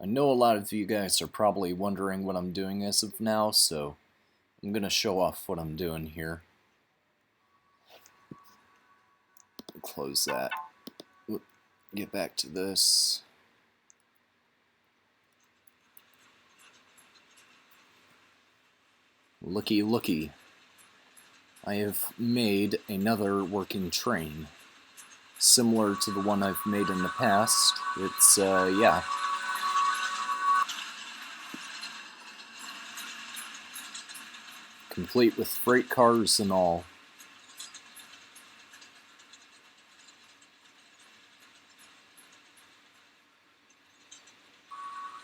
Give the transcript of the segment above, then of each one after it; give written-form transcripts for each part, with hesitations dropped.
I know a lot of you guys are probably wondering what I'm doing as of now, so I'm gonna show off what I'm doing here. Close that. Get back to this. Looky, looky. I have made another working train. Similar to the one I've made in the past. It's, yeah. Complete with freight cars and all.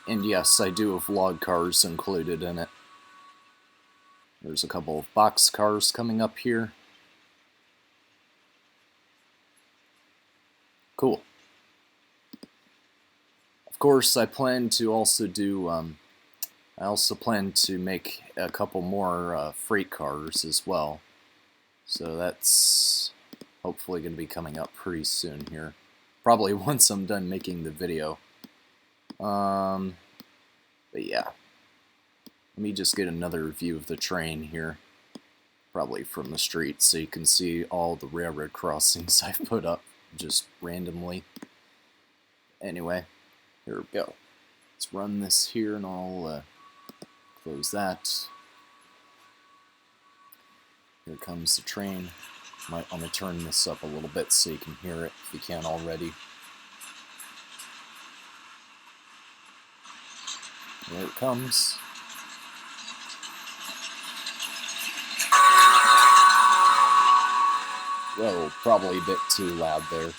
And yes, I do have log cars included in it. There's a couple of box cars coming up here. Cool. Of course, I plan to also do, I also plan to make a couple more freight cars as well. So that's hopefully going to be coming up pretty soon here. Probably once I'm done making the video. But yeah. Let me just get another view of the train here. Probably from the street so you can see all the railroad crossings I've put up just randomly. Anyway, here we go. Let's run this here and I'll close that. Here comes the train. Might want to turn this up a little bit so you can hear it if you can't already. There it comes. Whoa, probably a bit too loud there.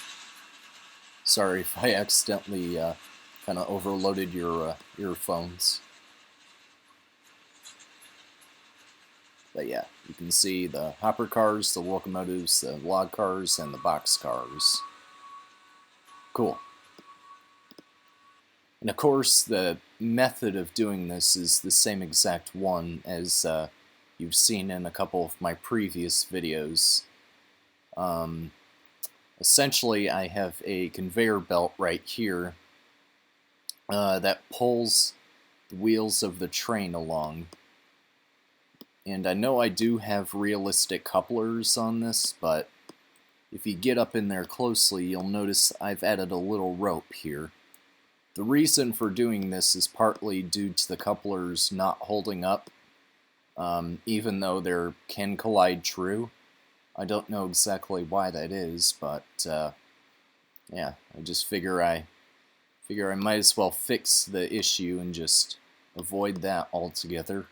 Sorry if I accidentally kind of overloaded your earphones. But yeah, you can see the hopper cars, the locomotives, the log cars, and the box cars. Cool. And of course, the method of doing this is the same exact one as you've seen in a couple of my previous videos. Essentially, I have a conveyor belt right here that pulls the wheels of the train along. And I know I do have realistic couplers on this, but if you get up in there closely, you'll notice I've added a little rope here. The reason for doing this is partly due to the couplers not holding up, even though they can collide true. I don't know exactly why that is, but yeah, I just figure I might as well fix the issue and just avoid that altogether.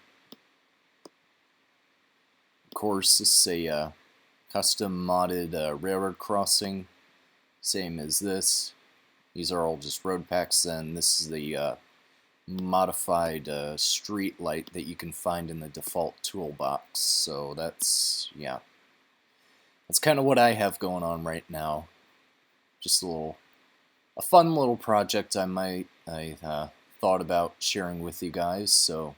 Of course, this is a custom modded railroad crossing, same as this. These are all just road packs, and this is the modified street light that you can find in the default toolbox. So that's, yeah. That's kind of what I have going on right now. Just a fun little project I thought about sharing with you guys. So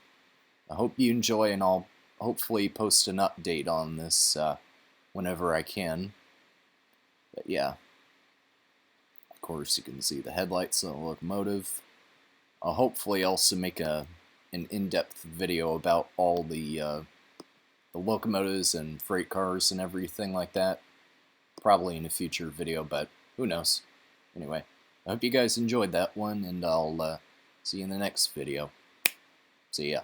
I hope you enjoy, and I'll hopefully post an update on this whenever I can. But yeah, of course you can see the headlights on the locomotive. I'll hopefully also make an in-depth video about all the locomotives and freight cars and everything like that. Probably in a future video, but who knows. Anyway, I hope you guys enjoyed that one, and I'll see you in the next video. See ya.